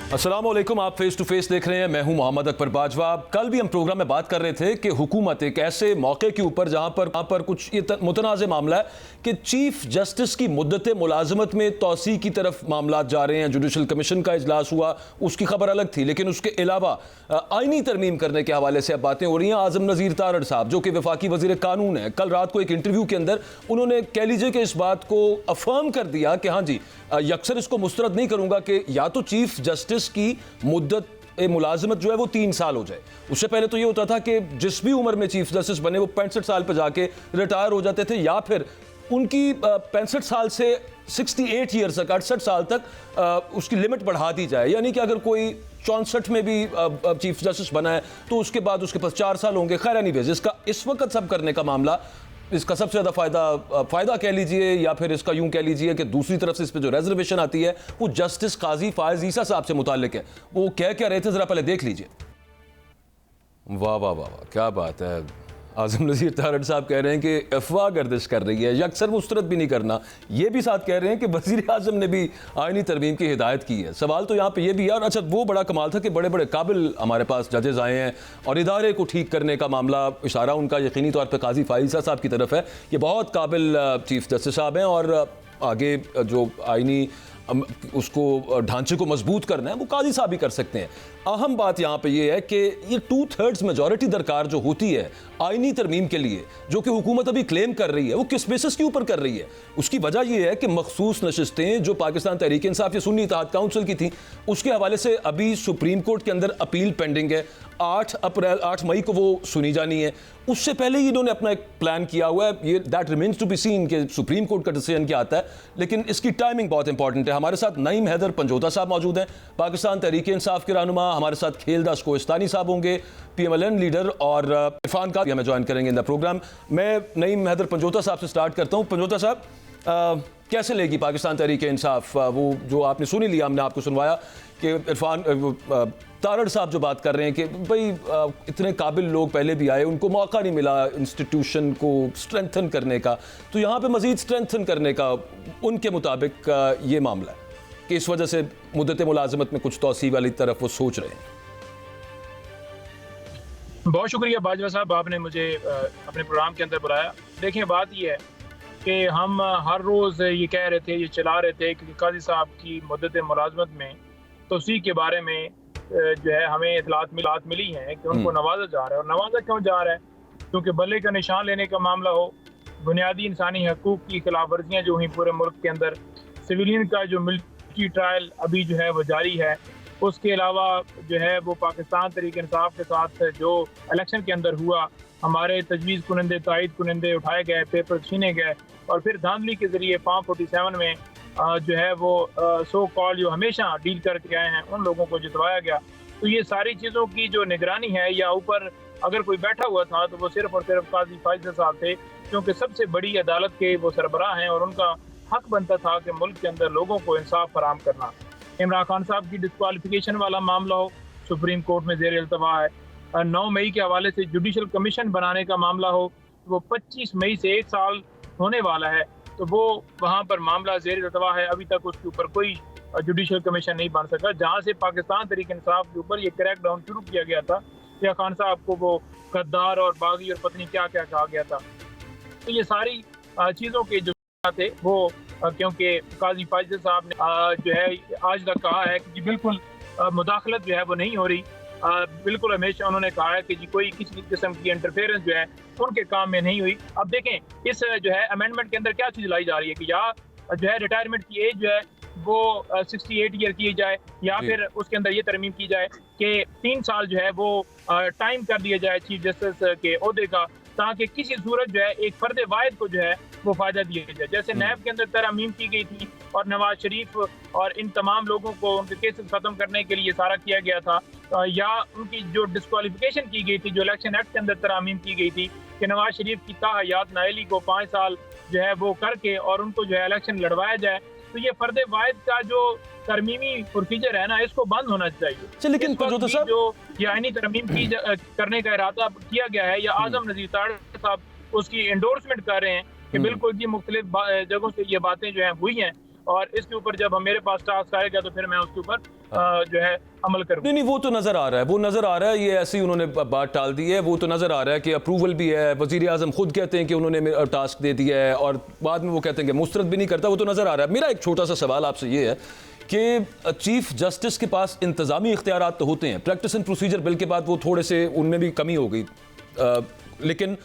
अस्सलाम वालेकुम, आप फेस टू फेस देख रहे हैं। मैं हूं मोहम्मद अकबर बाजवा। कल भी हम प्रोग्राम में बात कर रहे थे कि हुकूमत एक ऐसे मौके के ऊपर जहां पर कुछ ये मुतनाज़ मामला है कि चीफ जस्टिस की मुद्दत मुलाजमत में तोसी की तरफ मामला जा रहे हैं। जुडिशल कमीशन का इजलास हुआ, उसकी खबर अलग थी, लेकिन उसके अलावा आईनी तरमीम करने के हवाले से अब बातें हो रही हैं। आजम नज़ीर तारड़ साहब जो कि वफाकी वज़ीर कानून है, कल रात को एक इंटरव्यू के अंदर उन्होंने कह लीजिए कि इस बात को अफर्म कर दिया कि हाँ जी, यकसर इसको मुस्तरद नहीं करूंगा कि या तो चीफ जस्टिस की मुद्दत मुलाजमत जो है वो 3 साल हो जाए। उससे पहले तो ये होता था कि जिस भी उम्र में चीफ जस्टिस बने वो 65 साल पर जाके रिटायर हो जाते थे, या फिर उनकी 65 साल से 68 ईयर्स तक, 68 साल तक उसकी लिमिट बढ़ा दी जाए। यानी कि अगर कोई 64 में भी चीफ जस्टिस बना है तो उसके बाद उसके पास 4 साल होंगे। खैर एनीवेज, इसका इस वक्त सब करने का मामला, इसका सबसे ज़्यादा फ़ायदा कह लीजिए या फिर इसका यूं कह लीजिए कि दूसरी तरफ से इस पर जो रिजर्वेशन आती है वो जस्टिस काजी फायज ईसा साहब से मुताल्लिक है। वो क्या रहे थे ज़रा पहले देख लीजिए। वाह वाह वाह वाह, क्या बात है। आजम नज़ीर तारड़ साहब कह रहे हैं कि अफवाह गर्दिश कर रही है, यकसर मुस्तरद भी नहीं करना। ये भी साथ कह रहे हैं कि वज़ीर आज़म ने भी आईनी तरमीम की हिदायत की है। सवाल तो यहाँ पे ये भी है, और अच्छा वो बड़ा कमाल था कि बड़े बड़े काबिल हमारे पास जजेस आए हैं और इदारे को ठीक करने का मामला, इशारा उनका यकीनी तौर पर काजी फाइजा साहब की तरफ है। ये बहुत काबिल चीफ जस्टिस साहब हैं और आगे जो आईनी उसको ढांचे को मजबूत करना है वो काजी साहब ही कर सकते हैं। अहम बात यहाँ पे ये है कि ये 2/3 मेजॉरिटी दरकार जो होती है आईनी तरमीम के लिए, जो कि हुकूमत अभी क्लेम कर रही है, वो किस बेसिस के ऊपर कर रही है? उसकी वजह यह है कि मखसूस नशिस्तें जो पाकिस्तान तहरीक इंसाफ या सुन्नी इत्तेहाद काउंसिल की थी, उसके हवाले से अभी सुप्रीम कोर्ट के अंदर अपील पेंडिंग है। 8 मई को वो सुनी जानी है। उससे पहले ही इन्होंने अपना एक प्लान किया हुआ है। ये that remains to be seen कि सुप्रीम कोर्ट का डिसीजन क्या आता है, लेकिन इसकी टाइमिंग बहुत इंपॉर्टेंट है। हमारे साथ नईम हैदर पंजोता साहब मौजूद हैं, पाकिस्तान तहरीक इंसाफ के रहनुमा। हमारे साथ खेलदास कोहिस्तानी साहब होंगे, PMLN लीडर, और इरफान का हमें ज्वाइन करेंगे इन द प्रोग्राम। मैं नईम हैदर पंजोता साहब से स्टार्ट करता हूँ। पंजोता साहब, कैसे लेगी पाकिस्तान तहरीक इंसाफ वो जो आपने सुनी लिया, हमने आपको सुनवाया कि इरफान तारड़ साहब जो बात कर रहे हैं कि भाई इतने काबिल लोग पहले भी आए, उनको मौका नहीं मिला इंस्टीट्यूशन को स्ट्रेंथन करने का, तो यहाँ पे मजीद स्ट्रेंथन करने का उनके मुताबिक ये मामला है कि इस वजह से मुद्दत मुलाजमत में कुछ तोसी वाली तरफ वो सोच रहे हैं। बहुत शुक्रिया बाजवा साहब, आपने मुझे अपने प्रोग्राम के अंदर बुलाया। देखिए, बात यह है कि हम हर रोज़ ये कह रहे थे, ये चला रहे थे कि काजी साहब की मुद्दत मुलाजमत में तोसी के बारे में जो है हमें इतलात मिली हैं कि उनको नवाजा जा रहा है। और नवाजा क्यों जा रहा है? क्योंकि बल्ले का निशान लेने का मामला हो, बुनियादी इंसानी हकूक़ की खिलाफ वर्जियाँ जो हुई पूरे मुल्क के अंदर, सिविलियन का जो मिलिट्री ट्रायल अभी जो है वो जारी है, उसके अलावा जो है वो पाकिस्तान तहरीक इंसाफ के साथ जो इलेक्शन के अंदर हुआ, हमारे तजवीज़ कुनंदे, तायद कुनंदे उठाए गए, पेपर छीने गए, और फिर धांधली के ज़रिए फॉर्म 47 में जो है वो सो कॉल जो हमेशा डील करके आए हैं उन लोगों को जितवाया गया। तो ये सारी चीज़ों की जो निगरानी है, या ऊपर अगर कोई बैठा हुआ था तो वो सिर्फ और सिर्फ काजी फाइजा साहब थे, क्योंकि सबसे बड़ी अदालत के वो सरबराह हैं और उनका हक बनता था कि मुल्क के अंदर लोगों को इंसाफ फराहम करना। इमरान खान साहब की डिस्क्वालिफिकेशन वाला मामला हो, सुप्रीम कोर्ट में ज़ेर इल्तवा है। 9 मई के हवाले से जुडिशल कमीशन बनाने का मामला हो, वो 25 मई से 1 साल होने वाला है, तो वो वहाँ पर मामला ज़ेर इल्तवा है। अभी तक उसके ऊपर कोई जुडिशल कमीशन नहीं बन सका, जहाँ से पाकिस्तान तहरीक इंसाफ के ऊपर ये क्रैक डाउन शुरू किया गया था या खान साहब को वो गद्दार और बागी और पत्नी क्या क्या कहा गया था। तो ये सारी चीज़ों के जो थे वो क्योंकि काजी फाइजा साहब ने जो है आज तक कहा है कि जी बिल्कुल मुदाखलत जो है वो नहीं हो रही। बिल्कुल हमेशा उन्होंने कहा है कि जी कोई किसी किस्म की इंटरफेरेंस जो है उनके काम में नहीं हुई। अब देखें इस जो है अमेंडमेंट के अंदर क्या चीज़ लाई जा रही है कि या जो है रिटायरमेंट की एज जो है वो 68 ईयर की जाए, या फिर उसके अंदर ये तरमीम की जाए कि 3 साल जो है वो टाइम कर दिया जाए चीफ जस्टिस के ओहदे का, ताकि किसी सूरत जो है एक फर्द वाहिद को जो है वो फायदा दिया जाए। जैसे नैब के अंदर तरमीम की गई थी और नवाज शरीफ और इन तमाम लोगों को उनके केसेस खत्म करने के लिए सारा किया गया था, या उनकी जो डिस्क्वालिफिकेशन की गई थी, जो इलेक्शन एक्ट के अंदर तरमीम की गई थी कि नवाज शरीफ की ताहयात नाअहली को 5 साल जो है वो करके और उनको जो है इलेक्शन लड़वाया जाए। तो ये फर्द वाहिद का जो तरमीमी प्रोसीजर है ना, इसको बंद होना चाहिए। लेकिन जो ये आईनी तरमीम की करने का इरादा किया गया है, या आजम नज़ीर तारड़ साहब उसकी एंडोर्समेंट कर रहे हैं कि बिल्कुल जी मुख्तलिफ जगहों से ये बातें जो हैं हुई हैं, और इसके ऊपर जब हम मेरे पास टास्क आएगा तो फिर मैं उसके ऊपर जो है अमल करूँ। नहीं, वो तो नजर आ रहा है, वो नजर आ रहा है, ये ऐसी उन्होंने बात टाल दी है, वो तो नजर आ रहा है कि अप्रूवल भी है, वजीर आजम खुद कहते हैं कि उन्होंने टास्क दे दिया है और बाद में वो कहते हैं कि मुस्तरद भी नहीं करता, वो तो नजर आ रहा है। मेरा एक छोटा सा सवाल आपसे ये है कि चीफ जस्टिस के पास इंतजामी इख्तियारात तो होते हैं, प्रैक्टिस एंड प्रोसीजर बिल के बाद वो थोड़े से उनमें भी कमी हो गई, लेकिन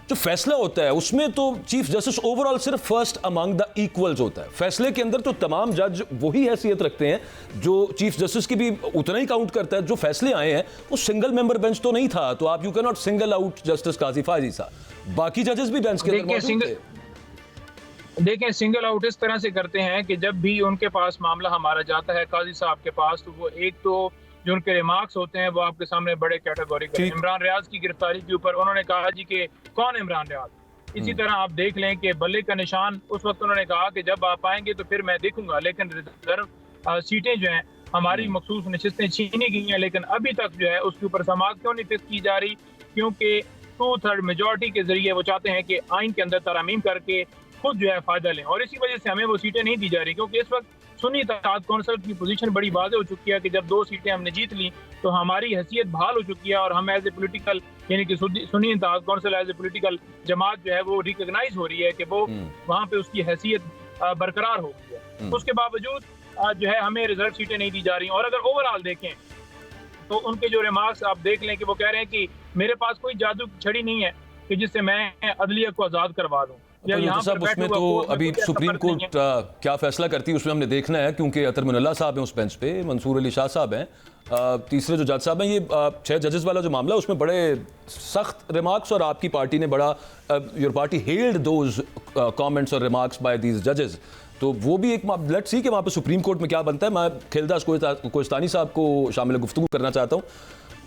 जो फैसला होता है उसमें तो चीफ जस्टिस ओवरऑल सिर्फ फर्स्ट अमंग द इक्वल्स होता है। फैसले के अंदर तो तमाम जज वही हैसियत रखते हैं जो चीफ जस्टिस की भी उतना ही काउंट करता है। जो फैसले आए हैं वो सिंगल मेंबर बेंच तो नहीं था, तो आप you can not single out justice Qazi Faez साहब, बाकी जजेस भी बेंच के अंदर मौजूद थे। देखें, सिंगल आउट इस तरह से करते हैं कि जब भी उनके पास मामला हमारा जाता है काजी साहब के पास, तो वो एक तो जो उनके रिमार्क्स होते हैं वो आपके सामने बड़े कैटेगोरिकल। इमरान रियाज की गिरफ्तारी के ऊपर उन्होंने कहा जी कि कौन इमरान रियाज। इसी तरह आप देख लें कि बल्ले का निशान, उस वक्त उन्होंने कहा कि जब आप आएंगे तो फिर मैं देखूंगा, लेकिन रिजर्व सीटें जो हैं हमारी मखसूस नशिस्तें छीनी गई हैं, लेकिन अभी तक जो है उसके ऊपर समाअत क्यों नहीं फिक्स की जा रही? क्योंकि 2/3 मेजॉरिटी के जरिए वो चाहते हैं कि आइन के अंदर तरमीम करके खुद जो है फायदा लें, और इसी वजह से हमें वो सीटें नहीं दी जा रही। क्योंकि इस वक्त सुन्नी इत्तेहाद कौंसिल की पोजीशन बड़ी वाज़ेह हो चुकी है कि जब 2 सीटें हमने जीत ली तो हमारी हैसियत बहाल हो चुकी है और हम एज ए पोलिटिकल, यानी कि Sunni Ittehad council as a political जमात जो है वो रिकॉग्नाइज हो रही है कि वो वहाँ पे उसकी हैसियत बरकरार हो गई है। उसके बावजूद जो है हमें रिजर्व सीटें नहीं दी जा रही। और अगर ओवरऑल देखें तो उनके जो रिमार्क्स आप देख लें कि वो कह रहे हैं कि मेरे पास कोई जादू की छड़ी नहीं है कि जिससे मैं अदलिया को आज़ाद करवा दूँ। साहब उसमें तो अभी सुप्रीम कोर्ट क्या फैसला करती है उसमें हमने देखना है, क्योंकि अतर मुनल्ला साहब हैं उस बेंच पे, मंसूर अली शाह साहब हैं, तीसरे जो जज साहब हैं, ये 6 जजेस वाला जो मामला है उसमें बड़े सख्त रिमार्क्स, और आपकी पार्टी ने बड़ा your party held those comments और रिमार्क्स बाय दीज जजेस। तो वो भी एक लेट्स सी कि वहाँ पे सुप्रीम कोर्ट में क्या बनता है। मैं खिलदास कोहिस्तानी साहब को शामिल गुफ्तगू करना चाहता हूँ।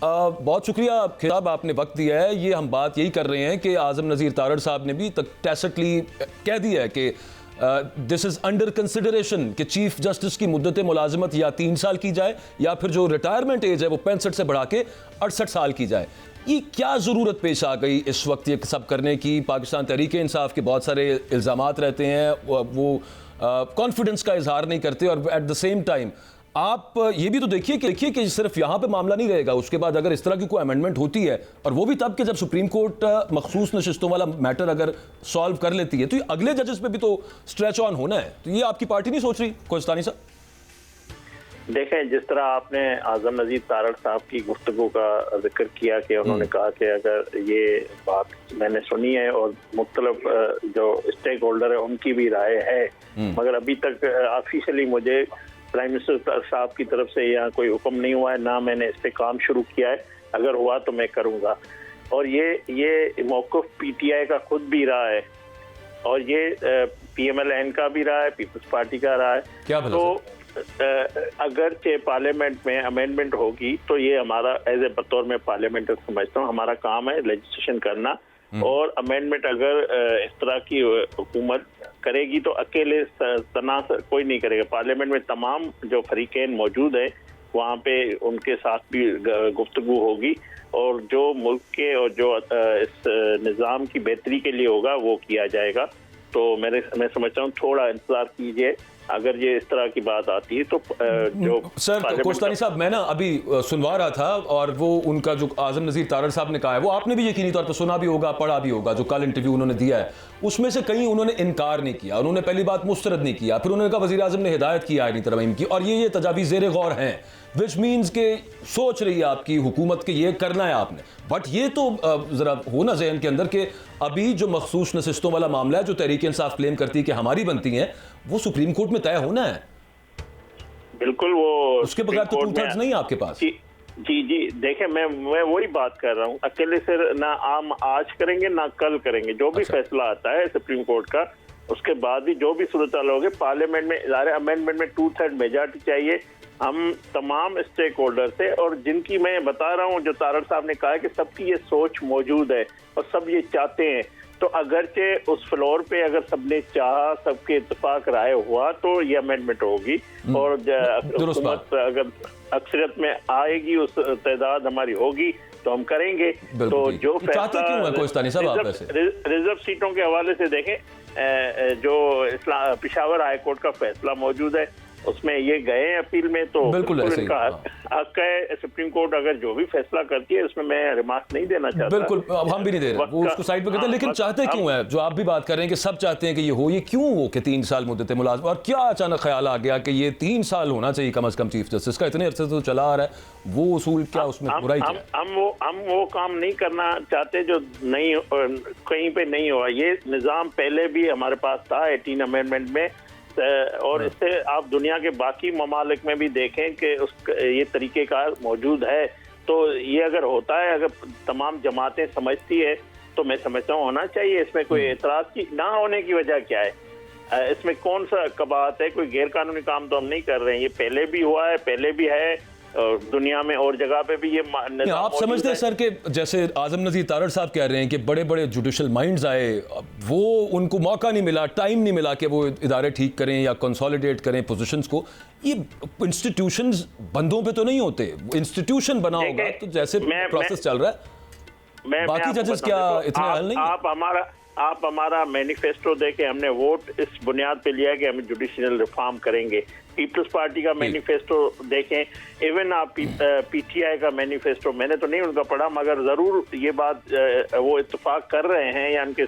बहुत शुक्रिया खिताब आपने वक्त दिया है। ये हम बात यही कर रहे हैं कि आज़म नज़ीर तारड़ साहब ने भी टैसिटली कह दिया है कि दिस इज़ अंडर कंसिडरेशन कि चीफ जस्टिस की मुद्दत मुलाजमत या 3 साल की जाए या फिर जो रिटायरमेंट एज है वो 65 से बढ़ा के 68 साल की जाए। ये क्या ज़रूरत पेश आ गई इस वक्त ये सब करने की? पाकिस्तान तहरीक इंसाफ के बहुत सारे इल्ज़ामात रहते हैं, वो कॉन्फिडेंस का इजहार नहीं करते, और एट द सेम टाइम आप ये भी तो देखिए कि सिर्फ यहाँ पे मामला नहीं रहेगा, उसके बाद अगर इस तरह की कोई अमेंडमेंट होती है, और वो भी तब कि जब सुप्रीम कोर्ट मखसूस नशिस्तों वाला मैटर अगर सॉल्व कर लेती है, तो ये अगले जजेस पे भी तो स्ट्रेच ऑन होना है। तो ये आपकी पार्टी नहीं सोच रही कोहिस्तानी साहब? देखें, जिस तरह आपने आज़म नज़ीर तारड़ साहब की गुफ्तगू का जिक्र किया कि उन्होंने कहा कि अगर ये बात मैंने सुनी है और मुख्तलिफ जो स्टेक होल्डर है उनकी भी राय है, मगर अभी तक ऑफिशियली मुझे प्राइम मिनिस्टर साहब की तरफ से यहाँ कोई हुक्म नहीं हुआ है, ना मैंने इस पे काम शुरू किया है। अगर हुआ तो मैं करूँगा। और ये मौक़िफ़ PTI का खुद भी रहा है, और ये PMLN का भी रहा है, पीपल्स पार्टी का रहा है। क्या तो अगर पार्लियामेंट में अमेंडमेंट होगी तो ये हमारा एज ए बतौर में पार्लियामेंटर समझता हूँ हमारा काम है लेजिस्लेशन करना, और अमेंडमेंट अगर इस तरह की हुकूमत करेगी तो अकेले तना कोई नहीं करेगा। पार्लियामेंट में तमाम जो फरीकेन मौजूद है वहाँ पे उनके साथ भी गुफ्तगू होगी, और जो मुल्क के और जो इस निज़ाम की बेहतरी के लिए होगा वो किया जाएगा। तो मैं समझता हूँ थोड़ा इंतजार कीजिए, अगर ये इस तरह की बात आती है तो जो सर कोहिस्तानी साहब, मैं ना अभी सुनवा रहा था, और वो उनका जो आज़म नज़ीर तारड़ साहब ने कहा है वो आपने भी यकीनी तौर पर सुना भी होगा, पढ़ा भी होगा, जो कल इंटरव्यू उन्होंने दिया है उसमें से कहीं उन्होंने इनकार नहीं किया। उन्होंने पहली बात मुस्तरद नहीं किया, फिर उन्होंने कहा वज़ीर आज़म ने हिदायत की आईनी तरमीम की, और ये तजावीज़ ज़ेर गौर हैं, विच मीन्स के सोच रही है आपकी हुकूमत के ये करना है आपने। बट ये तो ज़रा होना जहन के अंदर कि अभी जो मखसूस नशिस्तों वाला मामला है जो तहरीक इंसाफ क्लेम करती है कि हमारी बनती हैं, वो सुप्रीम कोर्ट में तय होना है। बिल्कुल, वो उसके बगैर तो 2/3 नहीं है आपके पास। जी देखें, मैं वही बात कर रहा हूँ। अकेले से ना आम आज करेंगे ना कल करेंगे, जो भी फैसला आता है सुप्रीम कोर्ट का, उसके बाद ही जो भी सूरत होगी पार्लियामेंट में इदारे अमेंडमेंट में 2/3 मेजॉरिटी चाहिए हम तमाम स्टेक होल्डर से, और जिनकी मैं बता रहा हूँ जो तारड़ साहब ने कहा है कि सबकी ये सोच मौजूद है और सब ये चाहते हैं। तो अगरचे उस फ्लोर पे अगर सबने चाहा, सबके इत्तेफाक राय हुआ तो ये अमेंडमेंट होगी, और हुकूमत अगर अक्सरियत में आएगी, उस तादाद हमारी होगी तो हम करेंगे। तो जो फैसला रिजर्व सीटों के हवाले से देखें, जो पेशावर हाई कोर्ट का फैसला मौजूद है उसमें ये गए अपील में, तो बिल्कुल ऐसे ही, इनका हक है। सुप्रीम कोर्ट अगर जो भी फैसला करती है उसमें मैं रिमार्क नहीं देना चाहता। बिल्कुल, अब हम भी नहीं दे रहे, वो उसको साइड पे करते हैं, लेकिन चाहते क्यों है? जो आप भी बात कर रहे हैं कि सब चाहते हैं कि ये हो, ये क्यों हो कि 3 साल मुद्दत मुलाज़मत, और क्या अचानक ख्याल आ गया कि ये 3 साल होना चाहिए कम से कम चीफ जस्टिस का? इतने अरसे से तो चला आ रहा है वो उसूल, क्या उसमें बुराई क्या है? हम वो काम नहीं करना चाहते जो नहीं कहीं पे नहीं हुआ। ये निज़ाम पहले भी हमारे पास था 18 अमेंडमेंट में, और इससे आप दुनिया के बाकी ममालिक में भी देखें कि उस ये तरीके का मौजूद है। तो ये अगर होता है, अगर तमाम जमातें समझती है तो मैं समझता हूँ होना चाहिए। इसमें कोई एतराज़ की ना होने की वजह क्या है? इसमें कौन सा कबात है? कोई गैर कानूनी काम तो हम नहीं कर रहे हैं, ये पहले भी हुआ है, पहले भी है, और दुनिया में और जगह पे भी ये आप समझते हैं सर कि जैसे आजम नज़ीर तारड़ साहब कह रहे हैं कि बड़े बड़े जुडिशल माइंड्स आए, वो उनको मौका नहीं मिला, टाइम नहीं मिला कि वो इदारे ठीक करें या कंसोलिडेट करें पोजीशंस को। ये इंस्टीट्यूशंस बंदों पे तो नहीं होते, इंस्टीट्यूशन बना होगा तो जैसे प्रोसेस चल रहा है, बाकी जजेस क्या इतने हल नहीं? आप हमारा मैनिफेस्टो देके हमने वोट इस बुनियाद पे लिया कि हम जुडिशियल रिफॉर्म करेंगे। पीपल्स पार्टी का मैनिफेस्टो देखें, इवन आप पीटीआई का मैनिफेस्टो, मैंने तो नहीं उनका पढ़ा, मगर ज़रूर ये बात वो इत्तेफाक कर रहे हैं या उनके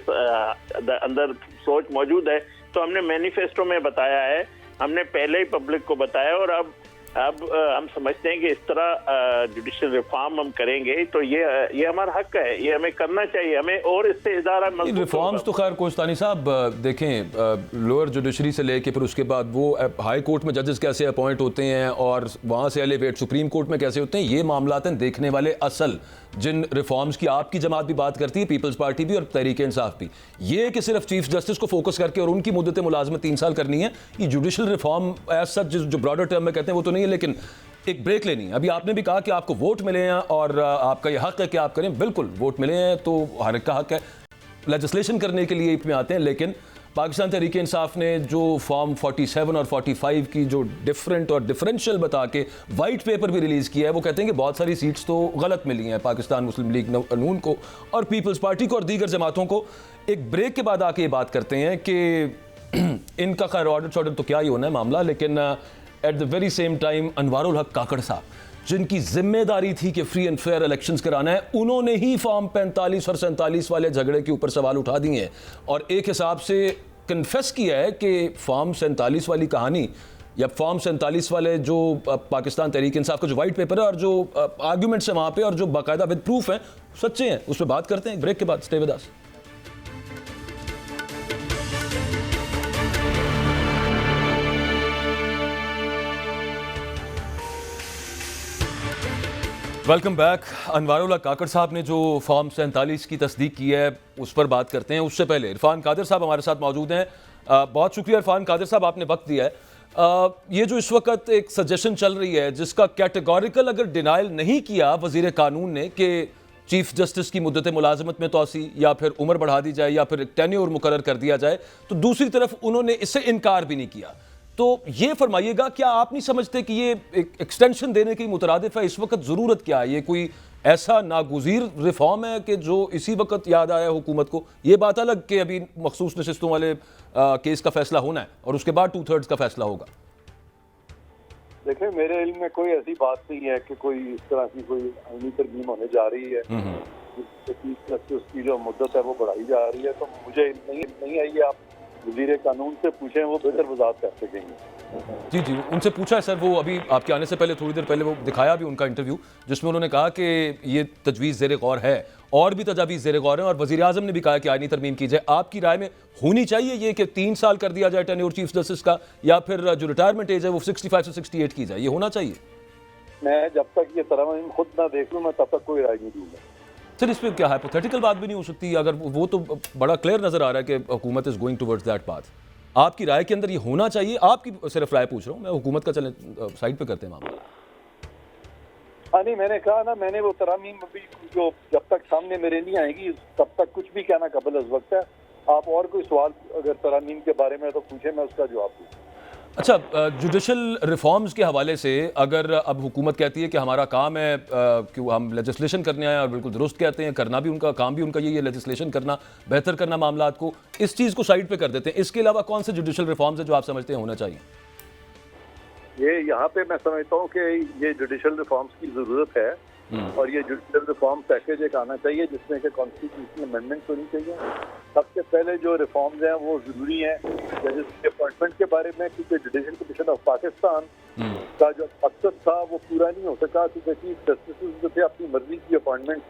अंदर सोच मौजूद है। तो हमने मैनिफेस्टो में बताया है, हमने पहले ही पब्लिक को बताया, और अब हम समझते हैं कि इस तरह जुडिशियल रिफॉर्म हम करेंगे तो ये हमारा हक है, ये हमें करना चाहिए, हमें और इससे इदारा मजबूत रिफॉर्म्स तो खैर कोस्तानी साहब देखें, लोअर जुडिशरी से लेके फिर उसके बाद वो हाई कोर्ट में जजेस कैसे अपॉइंट होते हैं और वहाँ से एलिवेट सुप्रीम कोर्ट में कैसे होते हैं, ये मामलात हैं देखने वाले। असल जिन रिफॉर्म्स की आपकी जमात भी बात करती है, पीपल्स पार्टी भी और तहरीक इंसाफ भी, ये कि सिर्फ चीफ जस्टिस को फोकस करके और उनकी मुद्दत मुलाजमत 3 साल करनी है, ये जुडिशल रिफॉर्म एज सच जो ब्रॉडर टर्म में कहते हैं वो तो नहीं है। लेकिन एक ब्रेक लेनी है। अभी आपने भी कहा कि आपको वोट मिले हैं और आपका ये हक है कि आप करें, बिल्कुल वोट मिले हैं तो हर एक का हक है, लेजिस्लेशन करने के लिए में आते हैं। लेकिन पाकिस्तान तहरीक इंसाफ ने जो फॉर्म 47 और 45 की जो डिफरेंट और डिफरेंशियल बता के वाइट पेपर भी रिलीज़ किया है, वो कहते हैं कि बहुत सारी सीट्स तो गलत मिली हैं पाकिस्तान मुस्लिम लीग नून को और पीपल्स पार्टी को और दीगर जमातों को। एक ब्रेक के बाद आके ये बात करते हैं कि इनका खैर ऑर्डर तो क्या ही होना है मामला, लेकिन at the very same time Anwarul हक काकड़ साहब, जिनकी जिम्मेदारी थी कि फ्री एंड फेयर इलेक्शंस कराना है, उन्होंने ही फॉर्म 45 और 47 वाले झगड़े के ऊपर सवाल उठा दिए हैं और एक हिसाब से कन्फेस किया है कि फॉर्म 47 वाली कहानी या फॉर्म 47 वाले जो पाकिस्तान तहरीक इंसाफ का जो वाइट पेपर है और जो आर्ग्यूमेंट्स हैं वहाँ पे और जो बाकायदा विद प्रूफ हैं सच्चे हैं, उस पर बात करते हैं ब्रेक के बाद। Stay with us. Welcome back. Anwarul हक काकड़ साहब ने जो फॉर्म 47 की तस्दीक की है उस पर बात करते हैं। उससे पहले इरफान कादिर साहब हमारे साथ मौजूद हैं। बहुत शुक्रिया इरफान कादिर साहब, आपने वक्त दिया है। ये जो इस वक्त एक सजेशन चल रही है जिसका कैटेगोरिकल अगर डिनाइल नहीं किया वजीर कानून ने कि चीफ जस्टिस की मुद्दत मुलाजमत में तोसी या फिर उम्र बढ़ा दी जाए या फिर टेन्योर मुकर्रर कर दिया जाए, तो दूसरी तरफ उन्होंने इससे इनकार भी नहीं किया। तो ये फरमाइएगा, क्या आप नहीं समझते कि ये एक एक्सटेंशन देने की मुतरादिफ है? इस वक्त ज़रूरत क्या है? ये कोई ऐसा नागुज़ीर रिफॉर्म है कि जो इसी वक्त याद आया हुकूमत को? ये बात अलग कि अभी मखसूस नशिस्तों वाले केस का फैसला होना है और उसके बाद 2/3 का फैसला होगा। देखिए, मेरे इल्म में कोई ऐसी बात नहीं है कि कोई इस तरह की कोई आईनी तरमीम होने जा रही है, चीफ जस्टिस की जो मुद्दत है वो बढ़ाई जा रही है। तो मुझे नहीं आई है, आप वज़ीर कानून से पूछें, वो बेहतर वजाहत कर सकेंगे। जी जी, उनसे पूछा है सर, वो अभी आपके आने से पहले थोड़ी देर पहले वो दिखाया भी उनका इंटरव्यू जिसमें उन्होंने कहा कि ये तजवीज़ ज़ेर गौर है और भी तजावीज़ ज़ेर गौर है और वज़ीर आज़म ने भी कहा कि आईनी तरमीम की जाए। आपकी राय में होनी चाहिए ये कि 3 साल कर दिया जाए टेन्योर चीफ जस्टिस का, या फिर जो रिटायरमेंट एज है वो 65 से 68 की जाए? ये होना चाहिए। मैं जब तक ये तरमीम खुद ना देख लूँ मैं तब तक कोई राय नहीं दूंगा। सर, इस पर क्या हाइपोथेटिकल बात भी नहीं हो सकती? अगर वो तो बड़ा क्लियर नजर आ रहा है कि हुकूमत is going towards that path. आपकी राय के अंदर ये होना चाहिए? आपकी सिर्फ राय पूछ रहा हूँ मैं, हुकूमत का चले साइड पे करते हैं मामला। हाँ नहीं, मैंने कहा ना, मैंने वो तरमीम अभी जो जब तक सामने मेरे नहीं आएगी तब तक कुछ भी कहना कबल अज़ वक्त है। आप और कोई सवाल अगर तरमीम के बारे में तो पूछे, मैं उसका जवाब दूँ। अच्छा, जुडिशल रिफॉर्म्स के हवाले से अगर अब हुकूमत कहती है कि हमारा काम है कि हम लेजिस्लेशन करने आए, और बिल्कुल दुरुस्त कहते हैं, करना भी उनका काम भी उनका यही है, लेजिस्लेशन करना, बेहतर करना मामलात को, इस चीज़ को साइड पे कर देते हैं। इसके अलावा कौन से जुडिशल रिफॉर्म्स है जो आप समझते हैं होना चाहिए? ये यहाँ पे मैं समझता हूँ कि ये जुडिशल रिफॉर्म्स की ज़रूरत है और ये जुडिशल रिफॉर्म पैकेज एक आना चाहिए जिसमें कि कॉन्स्टिट्यूशनल अमेंडमेंट होनी चाहिए। सबसे पहले जो रिफॉर्म्स हैं वो ज़रूरी हैं जजेस के अपॉइंटमेंट के बारे में, क्योंकि जुडिशल कमीशन ऑफ पाकिस्तान का जो मकसद था वो पूरा नहीं हो सका, क्योंकि चीफ जस्टिस जो थे अपनी मर्जी की अपॉइंटमेंट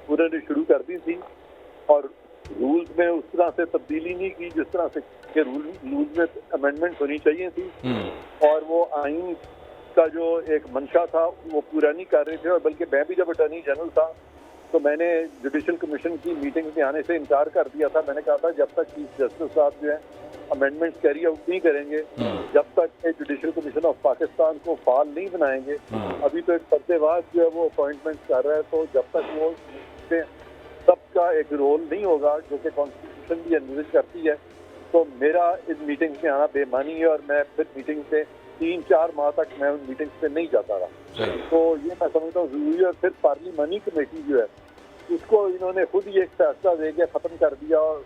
पूरे ने शुरू कर दी थी और रूल्स में उस तरह से तब्दीली नहीं की जिस तरह से के रूल्स में अमेंडमेंट होनी चाहिए थी और वो आइन का जो एक मंशा था वो पूरा नहीं कर रहे थे। और बल्कि मैं भी जब अटॉर्नी जनरल था तो मैंने जुडिशल कमीशन की मीटिंग में आने से इनकार कर दिया था। मैंने कहा था जब तक चीफ जस्टिस साहब जो है अमेंडमेंट्स कैरी आउट नहीं करेंगे, जब तक जुडिशल कमीशन ऑफ पाकिस्तान को फाल नहीं बनाएंगे, अभी तो एक पर्देवाज जो है वो अपॉइंटमेंट कर रहा है, तो जब तक वो सबका एक रोल नहीं होगा जो कि कॉन्स्टिट्यूशन भी एनविज करती है, तो मेरा इस मीटिंग में आना बेमानी है और मैं फिर मीटिंग से 3-4 माह तक मैं उन मीटिंग से नहीं जाता रहा। तो ये मैं समझता हूँ जरूरी है। और फिर पार्लिमानी कमेटी जो है उसको इन्होंने खुद ही एक फैसला दे के ख़त्म कर दिया और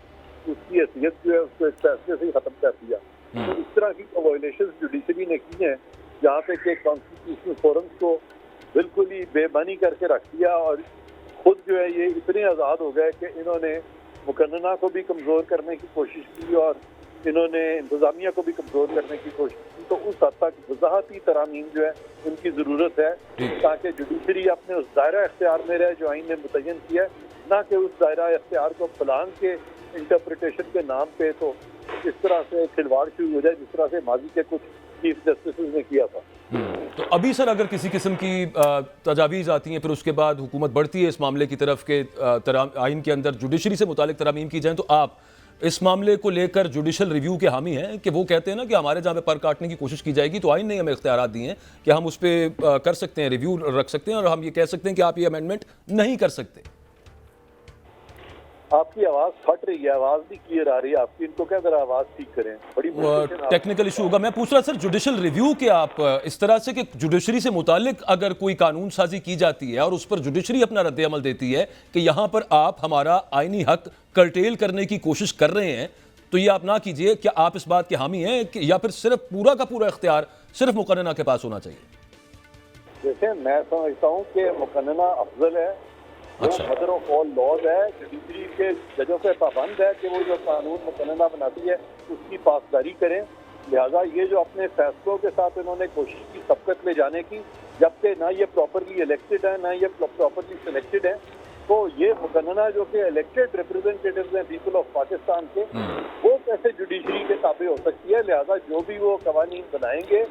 उसकी हैसियत जो है उसको एक फैसले से ही ख़त्म कर दिया। तो इस तरह की वायलेशन जुडिशरी ने की है जहाँ पे कि कॉन्स्टिट्यूशनल फोरम्स को बिल्कुल ही बेमानी करके रख दिया और खुद जो है ये इतने आज़ाद हो गए कि इन्होंने मुकन्नना को भी कमज़ोर करने की कोशिश की और इन्होंने इंतज़ामिया को भी कमज़ोर करने की कोशिश की। तो उस हद तक वजाहती तरामीम जो है उनकी ज़रूरत है ताकि जुडिशरी अपने उस दायरा इख्तियार में रहे जो आइन ने मुतय्यन किया है, ना कि उस दायरा इख्तियार को फलांग के इंटरप्रिटेशन के नाम पे तो इस तरह से खिलवाड़ शुरू हो जाए जिस तरह से माजी के कुछ चीफ जस्टिस ने किया था। तो अभी सर अगर किसी किस्म की तजावीज़ आती हैं फिर उसके बाद हुकूमत बढ़ती है इस मामले की तरफ के आइन के अंदर जुडिशरी से मुतालिक तरामीम की जाए, तो आप इस मामले को लेकर जुडिशल रिव्यू के हामी हैं कि वो कहते हैं ना कि हमारे जहाँ पे पर काटने की कोशिश की जाएगी तो आइन ने हमें इख्तियारात दिए हैं कि हम उस पर कर सकते हैं, रिव्यू रख सकते हैं और हम ये कह सकते हैं कि आप ये अमेंडमेंट नहीं कर सकते। आपकी आवाज फट रही है, आवाज नहीं क्लियर आ रही है आपकी, इनको क्या जरा आवाज ठीक करें, बड़ी टेक्निकल इशू होगा। मैं पूछ रहा सर जुडिशल रिव्यू के आप इस तरह से कि जुडिशरी से मुतालिक अगर कोई कानून साजी की जाती है और उस पर जुडिशरी अपना रद्द अमल देती है कि यहाँ पर आप हमारा आइनी हक कर्टेल करने की कोशिश कर रहे हैं, तो ये आप ना कीजिए, क्या आप इस बात के हामी हैं कि या फिर सिर्फ पूरा का पूरा इख्तियार सिर्फ मुकन्नना के पास होना चाहिए? देखिए मैं समझता हूँ कि मुकन्नना अफजल है, वो मदर ऑफ ऑल लॉज है, जुडिशरी के जजों पे पाबंद है कि वो जो कानून मुकन्नना बनाती है उसकी पासदारी करें। लिहाजा ये जो अपने फैसलों के साथ इन्होंने कोशिश की सबकत ले जाने की, जबकि ना ये प्रॉपरली इलेक्टेड है ना ये प्रॉपरली सिलेक्टेड है, तो ये मुकन्नना जो कि इलेक्टेड रिप्रेजेंटेटिव्स हैं पीपल ऑफ पाकिस्तान के, वो कैसे जुडिशरी के ताबे हो सकती है। लिहाजा जो भी वो कवानीन बनाएंगे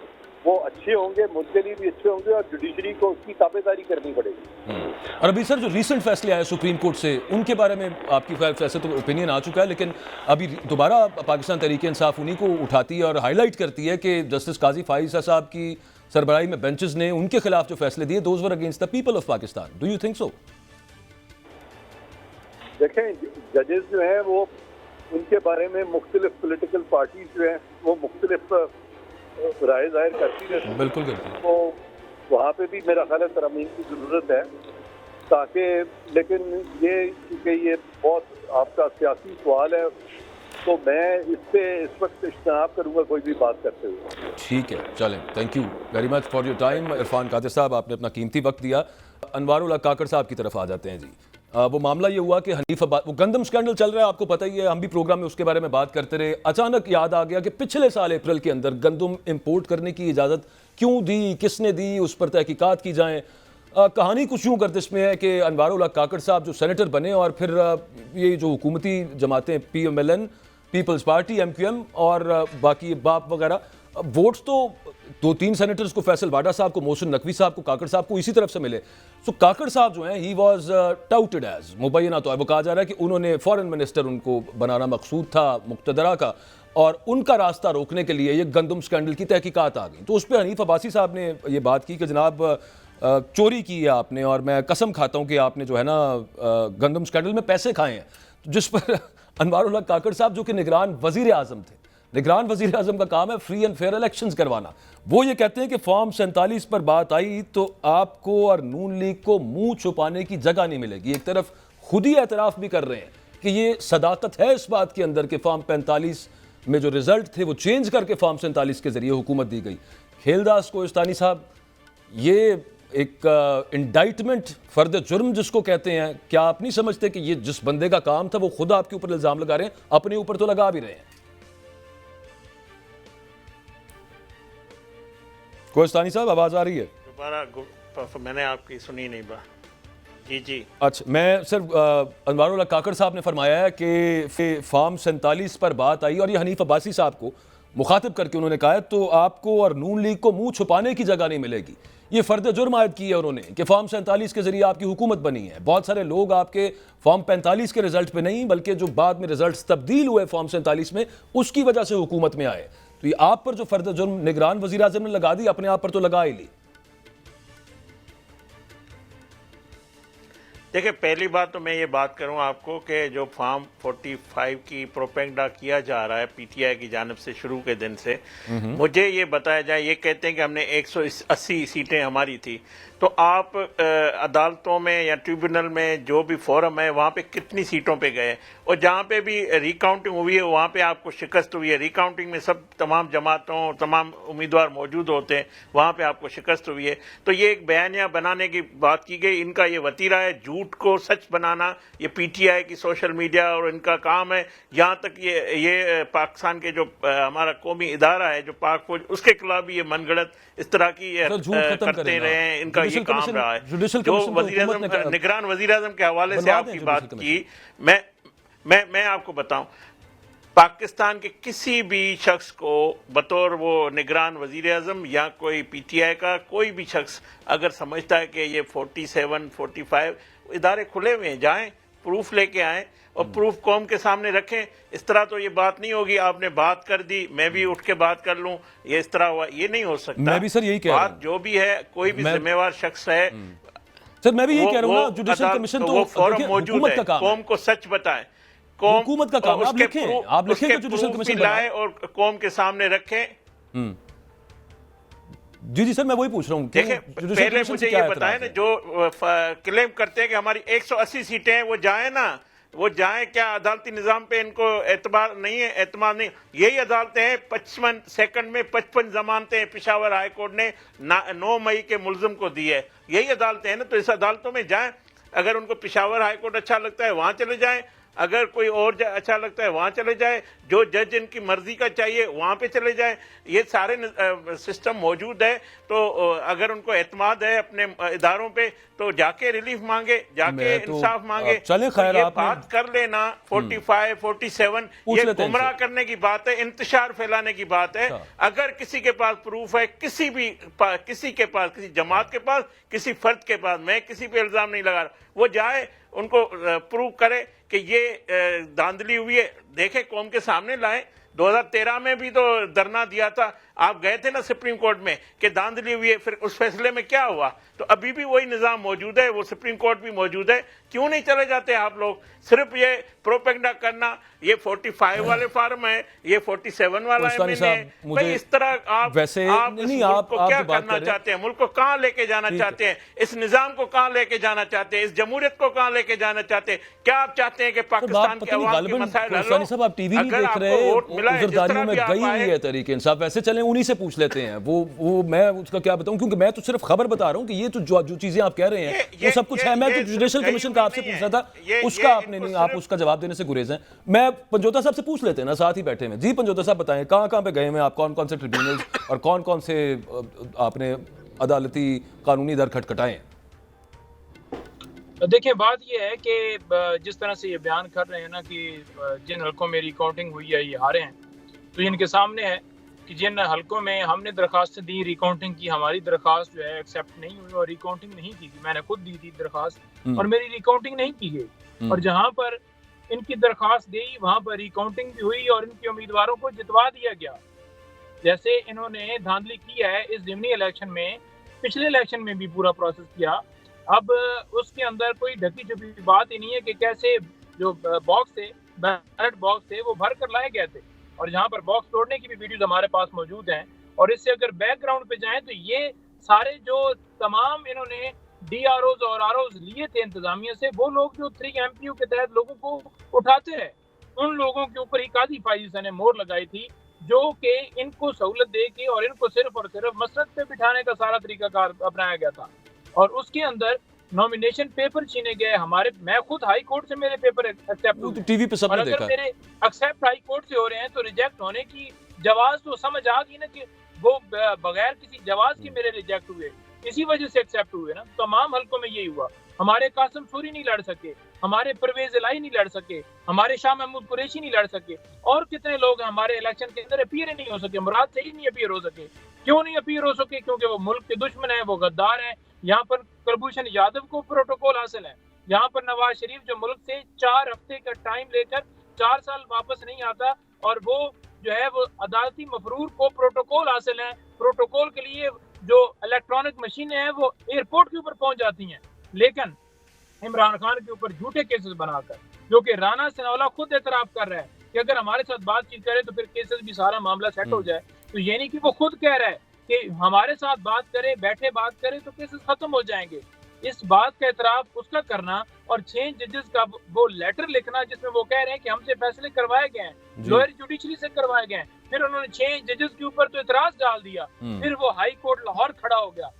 वो अच्छे होंगे, मुल्क के लिए भी अच्छे होंगे और जुडिशरी को उसकी ताबेदारी करनी पड़ेगी। और अभी सर जो रिसेंट फैसले आए सुप्रीम कोर्ट से, उनके बारे में आपकी वैसे तो ओपिनियन आ चुका है, लेकिन अभी दोबारा पाकिस्तान तहरीक इंसाफ उन्हीं को उठाती है और हाईलाइट करती है कि जस्टिस काजी फाइज़ साहब की सरबराही में बेंचेस ने उनके खिलाफ जो फैसले दिए those were against the people of Pakistan. Do you think so? देखें जजेस जो हैं वो उनके बारे में मुख्तलिफ पोलिटिकल पार्टीज जो हैं वो मुख्तलिफ राय जाहिर करती रहती है, बिल्कुल करती है, तो वहाँ पे भी मेरा ख्याल है तरमीम की ज़रूरत है ताकि, लेकिन ये क्योंकि ये बहुत आपका सियासी सवाल है तो मैं इस पे इस वक्त इज्तनाब करूँगा कोई भी बात करते हुए। ठीक है, चलें, thank you very much for your time. Irfan Qadir साहब आपने अपना कीमती वक्त दिया। अनवारुल हक काकड़ साहब की तरफ आ जाते हैं जी। वो मामला ये हुआ कि हनीफ अब्बास, वो गंदम स्कैंडल चल रहा है, आपको पता ही है, हम भी प्रोग्राम में उसके बारे में बात करते रहे। अचानक याद आ गया कि पिछले साल अप्रैल के अंदर गंदम इंपोर्ट करने की इजाज़त क्यों दी, किसने दी, उस पर तहकीकात की जाएँ। कहानी कुछ यूँ गर्दिश में है कि अनवारुल हक काकड़ साहब जो सेनेटर बने और फिर ये जो हुकूमती जमातें PMLN, पीपल्स पार्टी, MQM और बाकी बाप वगैरह, वोट्स तो 2-3 सेनेटर्स को, फैसल वाडा साहब को, मोहसिन नकवी साहब को, काकड़ साहब को इसी तरफ से मिले। सो काकड़ साहब जो हैं ही वॉज टाउटेड एज मुबैना, तो वो कहा जा रहा है कि उन्होंने फॉरेन मिनिस्टर उनको बनाना मकसूद था मुक्तदरा का, और उनका रास्ता रोकने के लिए ये गंदम स्कैंडल की तहकीकात आ गई। तो उस पर हनीफ अब्बासी साहब ने ये बात की कि जनाब चोरी की है आपने और मैं कसम खाता हूँ कि आपने जो है ना गंदम स्कैंडल में पैसे खाए हैं, जिस पर अनवारुल हक काकड़ साहब जो कि निगरान वजीर आजम थे, निगरान वजीर आजम का काम है फ्री एंड फेयर इलेक्शंस करवाना, वो ये कहते हैं कि फॉर्म 47 पर बात आई तो आपको और नून लीग को मुंह छुपाने की जगह नहीं मिलेगी। एक तरफ खुद ही एतराफ़ भी कर रहे हैं कि ये सदाकत है इस बात के अंदर कि फॉर्म 45 में जो रिजल्ट थे वो चेंज करके फॉर्म 47 के जरिए हुकूमत दी गई। खेलदास कोहिस्तानी साहब, ये एक इंडाइटमेंट, फर्द जुर्म जिसको कहते हैं, क्या आप नहीं समझते कि ये जिस बंदे का काम था वो खुद आपके ऊपर इल्जाम लगा रहे हैं, अपने ऊपर तो लगा भी रहे हैं? कोहिस्तानी साहब आवाज आ रही है? दोबारा मैंने आपकी सुनी नहीं बात। जी। अच्छा, मैं सिर्फ अनवारुल्लाह काकड़ साहब ने फरमाया है कि फार्म 47 पर बात आई और ये हनीफ अब्बासी साहब को मुखातिब करके उन्होंने कहा है तो आपको और नून लीग को मुंह छुपाने की जगह नहीं मिलेगी। ये फर्द जुर्म आयद की है उन्होंने कि फॉर्म 47 के जरिए आपकी हुकूमत बनी है। बहुत सारे लोग आपके फॉर्म 45 के रिजल्ट पे नहीं, बल्कि जो बाद में रिजल्ट तब्दील हुए फॉर्म 47 में, उसकी वजह से हुकूमत में आए। तो ये आप पर जो फर्द जुर्म निगरान वज़ीर आज़म ने लगा दी, अपने आप पर तो लगा ही ली। देखिए, पहली बात तो मैं ये बात करूं आपको कि जो फॉर्म 45 की प्रोपेगेंडा किया जा रहा है पीटीआई की जानिब से शुरू के दिन से, मुझे ये बताया जाए, ये कहते हैं कि हमने 180 सीटें हमारी थी, तो आप अदालतों में या ट्रिब्यूनल में जो भी फोरम है वहाँ पे कितनी सीटों पे गए, और जहाँ पे भी रिकाउंटिंग हुई है वहाँ पे आपको शिकस्त हुई है। रिकाउंटिंग में सब तमाम जमातों तमाम उम्मीदवार मौजूद होते हैं, वहाँ पे आपको शिकस्त हुई है। तो ये एक बयानिया बनाने की बात की गई, इनका ये वतीरा है झूठ को सच बनाना, ये पीटीआई की सोशल मीडिया और इनका काम है। यहाँ तक ये पाकिस्तान के जो हमारा कौमी इदारा है जो पाक फौज, उसके खिलाफ भी ये मनगढ़ंत इस तरह की करते रहे हैं, इनका ये काम रहा है। जो वज़ीर-ए-आज़म निगरान वज़ीर-ए-आज़म के हवाले से आपकी बात की, मैं आपको बताऊं, पाकिस्तान के किसी भी शख्स को बतौर वो निगरान वज़ीर-ए-आज़म या कोई पीटीआई का कोई भी शख्स अगर समझता है कि ये 47, 45 इदारे खुले हुए हैं, जाएं प्रूफ लेके आएं और प्रूफ कौम के सामने रखें। इस तरह तो ये बात नहीं होगी, आपने बात कर दी मैं भी उठ के बात कर लूं, ये इस तरह हुआ, ये नहीं हो सकता। मैं भी सर यही कह रहा हूं, जो भी है कोई भी जिम्मेवार शख्स है सर, मैं भी यही कह रहा हूं ना, जुडिशल कमीशन तो वो फॉरम मौजूद है, कौम को सच बताएं, हुकूमत का काम, आप लिखें कि जुडिशल कमीशन लाए और कौम के सामने रखें। जी सर, मैं वही पूछ रहा हूँ। देखिए, पहले मुझे ये बताएं ना, जो क्लेम करते हैं कि हमारी 180 सीटें हैं, वो जाए ना, वो जाए, क्या अदालती निज़ाम पे इनको एतबार नहीं है, एतमाद नहीं? यही अदालतें हैं, 55 सेकंड में 55 जमानतें पेशावर हाई कोर्ट ने 9 मई के मुलजिम को दी है, यही अदालतें हैं ना। तो इस अदालतों में जाएं, अगर उनको पेशावर हाई कोर्ट अच्छा लगता है वहाँ चले जाएं, अगर कोई और अच्छा लगता है वहाँ चले जाए, जो जज इनकी मर्जी का चाहिए वहाँ पे चले जाए, ये सारे सिस्टम मौजूद है। तो अगर उनको एतमाद है अपने इदारों पे तो जाके रिलीफ मांगे, जाके इंसाफ मांगे। चले खैर, ये बात कर लेना 45, 47 ये गुमराह करने की बात है, इंतशार फैलाने की बात है। अगर किसी के पास प्रूफ है, किसी के पास, किसी जमात के पास, किसी फर्द के पास, मैं किसी पे इल्जाम नहीं लगा रहा, वो जाए उनको प्रूव करे कि ये धांधली हुई है, देखे कौम के सामने लाए। 2013 में भी तो धरना दिया था, आप गए थे ना सुप्रीम कोर्ट में कि धांधली हुई है, फिर उस फैसले में क्या हुआ? तो अभी भी वही निज़ाम मौजूद है, वो सुप्रीम कोर्ट भी मौजूद है, क्यों नहीं चले जाते आप लोग? सिर्फ ये प्रोपेगेंडा करना, ये 45 वाले फार्म है, ये 47 वाला है, भाई इस तरह आप वैसे नहीं, आप क्या करना चाहते हैं? मुल्क को कहाँ लेके जाना चाहते हैं? इस निज़ाम को कहाँ लेके जाना चाहते हैं? इस जमहूरियत को कहाँ लेके जाना चाहते हैं? क्या आप चाहते हैं कि पाकिस्तान के अवाम के मसाइल हल हो? साहब, आप टीवी नहीं देख रहे, उज़रदारियों में गई हुई है तहरीक इंसाफ। वैसे चलें उन्हीं से पूछ लेते हैं, वो मैं उसका क्या बताऊं, क्योंकि मैं तो सिर्फ खबर बता रहा हूं कि ये तो जो चीजें आप कह रहे हैं वो सब कुछ है। मैं तो जुडिशल कमीशन का आपसे पूछ रहा था, उसका आपने नहीं, आप उसका जवाब देने से गुरेज हैं। मैं पंजोता साहब से पूछ लेते हैं ना, साथ ही बैठे हैं। जी पंजोता साहब, बताएं कहां कहां पे गए हैं आप, कौन कौन से ट्रिब्यूनल और कौन कौन से आपने अदालती कानूनी दर खटखटाए हैं? देखिए, बात यह है कि जिस तरह से ये बयान कर रहे हैं ना कि जिन हल्कों में रिकाउंटिंग हुई है ये हारे हैं, तो इनके सामने है कि जिन हल्कों में हमने दरखास्त दी, रिकाउंटिंग की, हमारी दरखास्त जो है एक्सेप्ट नहीं हुई और रिकाउंटिंग नहीं की गई। मैंने खुद दी थी दरखास्त और मेरी रिकाउंटिंग नहीं की गई, और जहां पर इनकी दरखास्त गई वहां पर रिकाउंटिंग भी हुई और इनके उम्मीदवारों को जितवा दिया गया। जैसे इन्होंने धांधली की है इस ज़िमनी इलेक्शन में, पिछले इलेक्शन में भी पूरा प्रोसेस किया। अब उसके अंदर कोई ढकी छुपी बात ही नहीं है कि कैसे जो बॉक्स थे, बैलेट बॉक्स थे, वो भर कर लाए गए थे, और जहां पर बॉक्स तोड़ने की भी वीडियोस हमारे पास मौजूद हैं। और इससे अगर बैकग्राउंड पे जाएं तो ये सारे जो तमाम इन्होंने DROs और ROs लिए थे इंतजामिया से, वो लोग जो 3 MPU के तहत लोगों को उठाते हैं, उन लोगों के ऊपर ही काजी फाइज ने मोहर लगाई थी जो कि इनको सहूलत दे के और इनको सिर्फ और सिर्फ मसरत पे बिठाने का सारा तरीकाकार अपनाया गया था। और उसके अंदर नॉमिनेशन पेपर छीने गए हमारे। मैं खुद हाई कोर्ट से मेरे पेपर एक्सेप्ट वो हुए, तो टीवी पे और सबने अगर देखा। मेरे एक्सेप्ट हाई कोर्ट से हो रहे हैं तो रिजेक्ट होने की जवाब तो समझ आ गई ना कि वो बगैर किसी जवाब के मेरे रिजेक्ट हुए, इसी वजह से एक्सेप्ट हुए ना। तमाम हल्कों में यही हुआ। हमारे कासिम सूरी नहीं लड़ सके, हमारे परवेज इलाही नहीं लड़ सके, हमारे शाह महमूद कुरैशी नहीं लड़ सके, और कितने लोग हमारे इलेक्शन के अंदर अपीयर नहीं हो सके। मुराद सईद नहीं अपीयर हो सके। क्यों नहीं अपीयर हो सके? क्योंकि वो मुल्क के दुश्मन है, वो गद्दार हैं। यहाँ पर कुलभूषण यादव को प्रोटोकॉल हासिल है, यहाँ पर नवाज शरीफ जो मुल्क से 4 हफ्ते का टाइम लेकर 4 साल वापस नहीं आता, और वो जो है वो अदालती मफरूर को प्रोटोकॉल हासिल है। प्रोटोकॉल के लिए जो इलेक्ट्रॉनिक मशीनें हैं वो एयरपोर्ट के ऊपर पहुंच जाती हैं, लेकिन इमरान खान के ऊपर झूठे केसेस बनाकर, जो कि राना सनाउल्लाह खुद एतराफ कर रहा है कि अगर हमारे साथ बातचीत करे तो फिर केसेस भी सारा मामला सेट हो जाए। तो ये नहीं कि वो खुद कह रहा है कि हमारे साथ बात करे, बैठे बात करे तो केसेस खत्म हो जाएंगे। इस बात का एतराफ उसका करना और 6 जजेस का वो लेटर लिखना जिसमें वो कह रहे हैं कि हमसे फैसले करवाए गए हैं, लोअर जुडिशरी से करवाए गए हैं। फिर उन्होंने 6 जजेस के ऊपर तो इतराज डाल दिया, फिर वो हाई कोर्ट लाहौर खड़ा हो गया,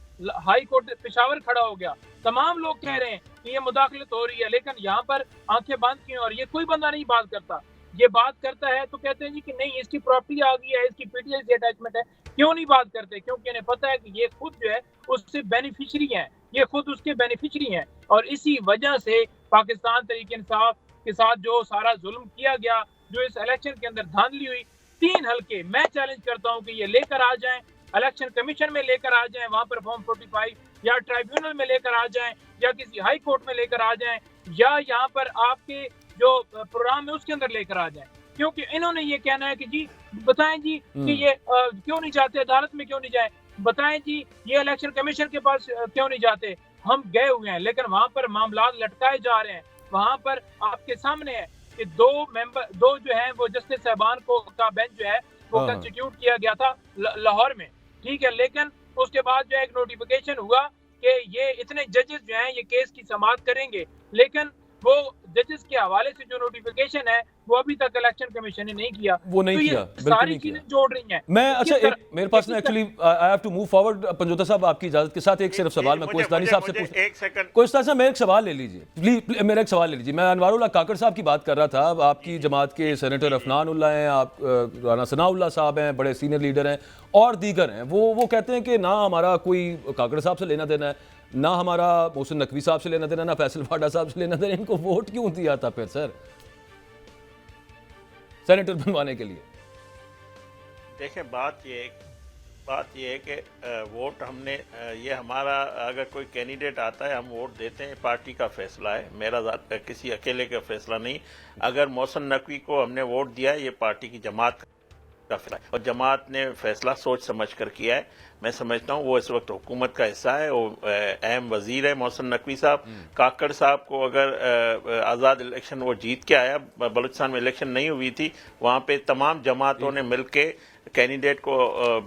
हाई कोर्ट पेशावर खड़ा हो गया। तमाम लोग कह रहे हैं कि ये मुदाखलत हो रही है, लेकिन यहाँ पर आंखें बंद क्यों? और ये कोई बंदा नहीं बात करता। ये बात करता है तो कहते हैं जी कि नहीं इसकी प्रॉपर्टी आ गई है, इसकी पीटीआई से अटैचमेंट है। क्यों नहीं बात करते? क्योंकि इन्हें पता है कि ये खुद जो है उससे बेनिफिशियरी हैं, ये खुद उसके बेनिफिशियरी हैं। और इसी वजह से पाकिस्तान तहरीक इंसाफ के साथ जो सारा जुल्म किया गया, जो इस इलेक्शन के अंदर धांधली हुई, 3 हल्के मैं चैलेंज करता हूँ कि ये लेकर आ जाएं, इलेक्शन कमीशन में लेकर आ जाएं, वहां पर फॉर्म 45 या ट्राइब्यूनल में लेकर आ जाएं, या किसी हाई कोर्ट में लेकर आ जाएं, या यहाँ पर आपके जो प्रोग्राम है उसके अंदर लेकर आ जाएं। क्योंकि इन्होंने ये कहना है कि जी बताएं जी कि ये क्यों नहीं जाते अदालत में, क्यों नहीं जाए, बताएं जी ये इलेक्शन कमीशन के पास क्यों नहीं जाते। हम गए हुए हैं, लेकिन वहां पर मामला लटकाए जा रहे हैं। वहां पर आपके सामने है कि 2 जो है वो जस्टिस साहबान को का बेंच जो है वो कंस्टिट्यूट किया गया था लाहौर में, ठीक है। लेकिन उसके बाद जो है एक नोटिफिकेशन हुआ कि ये इतने जजेस जो हैं ये केस की समाअत करेंगे, लेकिन वो जजेस के हवाले से जो नोटिफिकेशन है वो अभी तक इलेक्शन कमीशन ने नहीं किया। वो नहीं तो ये किया, बिल्कुल सारी नहीं चीजें किया। जोड़ रही हैं। मैं अच्छा मेरे पास ना actually I have to move forward. Panjota साहब आपकी इजाजत के साथ एक सिर्फ सवाल मैं कोस्तानी साहब से पूछ, एक सेकंड कोस्तानी साहब मेरा एक सवाल ले लीजिए प्लीज, मेरा एक सवाल ले लीजिए। मैं अनवारुल्लाह काकड़ साहब की बात कर रहा था। आपकी जमात के सेनेटर अफनान उल्लाह हैं, आप राना सनाउल्लाह साहब हैं, बड़े सीनियर लीडर हैं, और दीगर हैं। वो कहते हैं कि ना हमारा कोई काकड़ साहब से लेना देना है, ना हमारा मोहसिन नकवी साहब से लेना देना, ना फैसल वाडा साहब से लेना देना। इनको वोट क्यों दिया था फिर सर सेनेटर बनवाने के लिए? देखें बात ये है कि वोट हमने ये हमारा अगर कोई कैंडिडेट आता है हम वोट देते हैं, पार्टी का फैसला है, मेरा किसी अकेले का फैसला नहीं। अगर मोहसिन नकवी को हमने वोट दिया है ये पार्टी की जमात का फैसला है, और जमात ने फैसला सोच समझ कर किया है। मैं समझता हूँ वो इस वक्त हुकूमत का हिस्सा है, वो अहम वजीर है मोहसिन नकवी साहब। काकड़ साहब को अगर आज़ाद इलेक्शन वो जीत के आया, बलूचिस्तान में इलेक्शन नहीं हुई थी, वहाँ पे तमाम जमातों ने मिल के कैंडिडेट को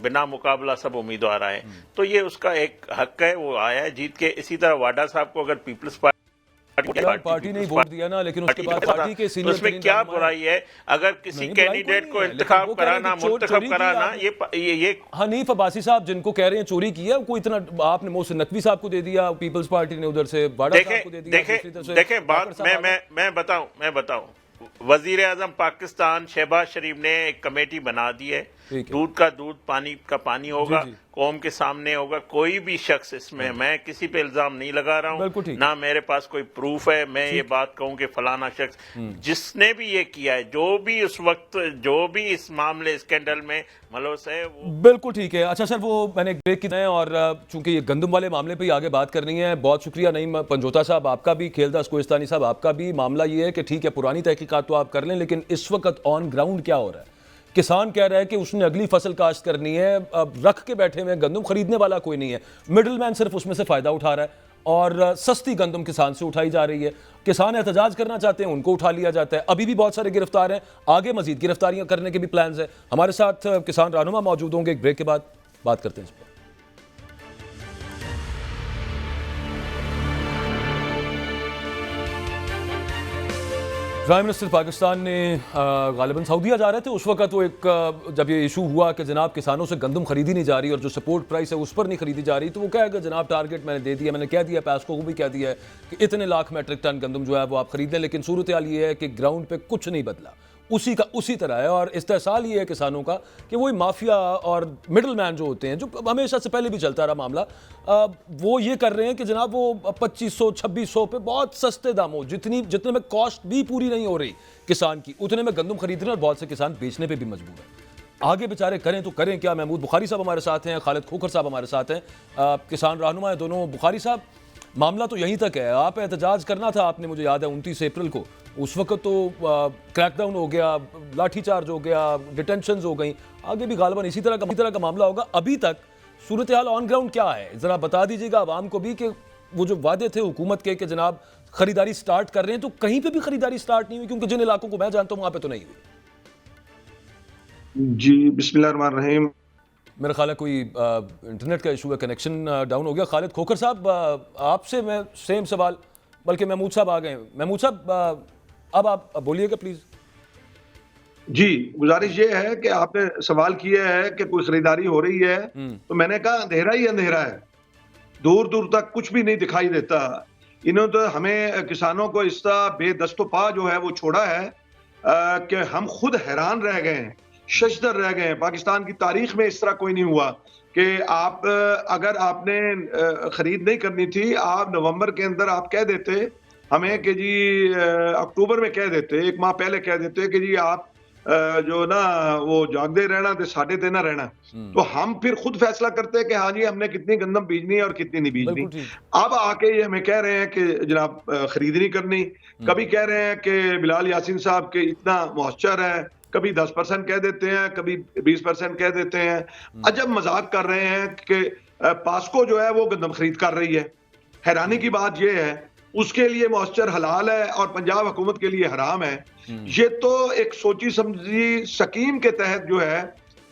बिना मुकाबला सब उम्मीदवार आए, तो ये उसका एक हक है, वो आया है जीत के। इसी तरह वाडा साहब को अगर पीपल्स पार्टी ने वोट दिया ना, लेकिन उसके बाद पार्टी के सीनियर, उसमें क्या बुराई है? अगर किसी कैंडिडेट को इंतखाब कराना, मुंतखब कराना, ये हनीफ अब्बासी साहब जिनको कह रहे हैं चोरी किया, कोई इतना आपने मोहसिन नकवी साहब को दे दिया, पीपल्स पार्टी ने उधर से वाडा साहब को दे दिया। देखें बात मैं बताऊं वजीर आजम पाकिस्तान शहबाज शरीफ ने एक कमेटी बना दी है, दूध का दूध पानी का पानी होगा, कौम के सामने होगा। कोई भी शख्स इसमें, मैं किसी पे इल्जाम नहीं लगा रहा हूँ, ना मेरे पास कोई प्रूफ है मैं ये बात कहूँ कि फलाना शख्स जिसने भी ये किया है, जो भी उस वक्त जो भी इस मामले स्कैंडल में मलूस है वो बिल्कुल ठीक है। अच्छा सर, वो मैंने ब्रेक किया है और चूंकि ये गंदम वाले मामले पे ही आगे बात करनी है। बहुत शुक्रिया नईम पंजोता साहब आपका भी, खेलदास कोहिस्तानी साहब आपका भी। मामला ये है कि ठीक है पुरानी तहकीकात तो आप कर लें, लेकिन इस वक्त ऑन ग्राउंड क्या हो रहा है? किसान कह रहा है कि उसने अगली फसल काश्त करनी है, अब रख के बैठे हुए गंदम, खरीदने वाला कोई नहीं है, मिडिल मैन सिर्फ उसमें से फायदा उठा रहा है और सस्ती गंदम किसान से उठाई जा रही है। किसान एहतजाज करना चाहते हैं, उनको उठा लिया जाता है। अभी भी बहुत सारे गिरफ्तार हैं, आगे मजीद गिरफ्तारियां करने के भी प्लान्स हैं। हमारे साथ किसान रहनुमा मौजूद होंगे, एक ब्रेक के बाद बात करते हैं इस पर। प्राइम मिनिस्टर पाकिस्तान ने गालिबन सऊदीया जा रहे थे उस वक्त, वो एक जब ये इशू हुआ कि जनाब किसानों से गंदम खरीदी नहीं जा रही और जो सपोर्ट प्राइस है उस पर नहीं खरीदी जा रही, तो वो कहेगा जनाब टारगेट मैंने दे दिया, मैंने कह दिया, पैस्को को भी कह दिया है कि इतने लाख मेट्रिक टन गंदम जो है वो आप खरीद लें। लेकिन सूरत हाल ये है कि ग्राउंड पे कुछ नहीं बदला, उसी का उसी तरह है। और इस्तेहसाल ये है किसानों का कि वही माफिया और मिडल मैन जो होते हैं, जो हमेशा से पहले भी चलता रहा मामला, वो ये कर रहे हैं कि जनाब वो 2500-2600 पे बहुत सस्ते दामों, जितने में कॉस्ट भी पूरी नहीं हो रही किसान की, उतने में गंदम खरीद रहे हैं और बहुत से किसान बेचने पे भी मजबूर हैं। आगे बेचारे करें तो करें क्या। महमूद बुखारी साहब हमारे साथ हैं, खालिद खोखर साहब हमारे साथ हैं, किसान रहनुमा है दोनों। बुखारी साहब, मामला तो यहीं तक है, आप एहतजाज करना था आपने, मुझे याद है 29 अप्रैल को, उस वक्त तो क्रैकडाउन हो गया, लाठीचार्ज हो गया, डिटेंशंस हो गई, आगे भी गालिबन इसी तरह का मामला होगा। अभी तक सूरत हाल ऑन ग्राउंड क्या है, ज़रा बता दीजिएगा आवाम को भी, कि वो जो वादे थे हुकूमत के कि जनाब खरीदारी स्टार्ट कर रहे हैं, तो कहीं पे भी खरीदारी स्टार्ट नहीं हुई, क्योंकि जिन इलाकों को मैं जानता हूँ वहाँ पे तो नहीं हुई। जी बिस्मिल्लाहिर्रहमानिर्रहीम। मेरा ख्याल है कोई इंटरनेट का इशू है, कनेक्शन डाउन हो गया। खालिद खोखर साहब, आपसे मैं सेम सवाल, बल्कि महमूद साहब आ गए। महमूद साहब अब आप बोलिएगा प्लीज। जी, गुजारिश ये है कि आपने सवाल किया है कि कोई खरीदारी हो रही है, तो मैंने कहा अंधेरा ही अंधेरा है, दूर दूर तक कुछ भी नहीं दिखाई देता। इन्होंने तो हमें किसानों को इस तरह बेदस्तोपा जो है वो छोड़ा है कि हम खुद हैरान रह गए हैं, शशदर रह गए हैं। पाकिस्तान की तारीख में इस तरह कोई नहीं हुआ कि आप अगर आपने खरीद नहीं करनी थी, आप नवंबर के अंदर आप कह देते हमें कि जी अक्टूबर में कह देते, एक माह पहले कह देते कि जी आप जो ना वो जागते रहना तो साढ़े देना रहना, तो हम फिर खुद फैसला करते कि हाँ जी हमने कितनी गंदम बीजनी है और कितनी नहीं बीजनी। अब आके ये हमें कह रहे हैं कि जनाब खरीद नहीं करनी। कभी कह रहे हैं कि बिलाल यासीन साहब के इतना मॉइस्चर है, कभी 10% कह देते हैं, कभी 20% कह देते हैं। अजब मजाक कर रहे हैं कि पास्को जो है वो गंदम खरीद कर रही है। हैरानी की बात यह है उसके लिए मॉइस्चर हलाल है और पंजाब हुकूमत के लिए हराम है। ये तो एक सोची समझी स्कीम के तहत जो है